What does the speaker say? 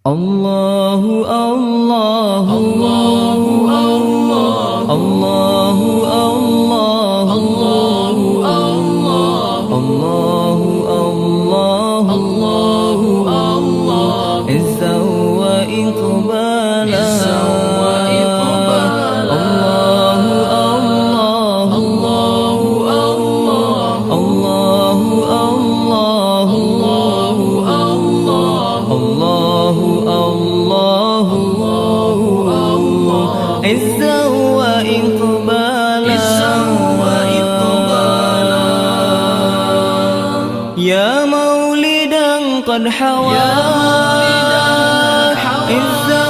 Allahu Allahu Allahu Allahu Allahu Allahu Allahu Allahu Allahu Allahu Allah Izza wa iqbala عزا وإقبالا يا مولدا قد حوى عزا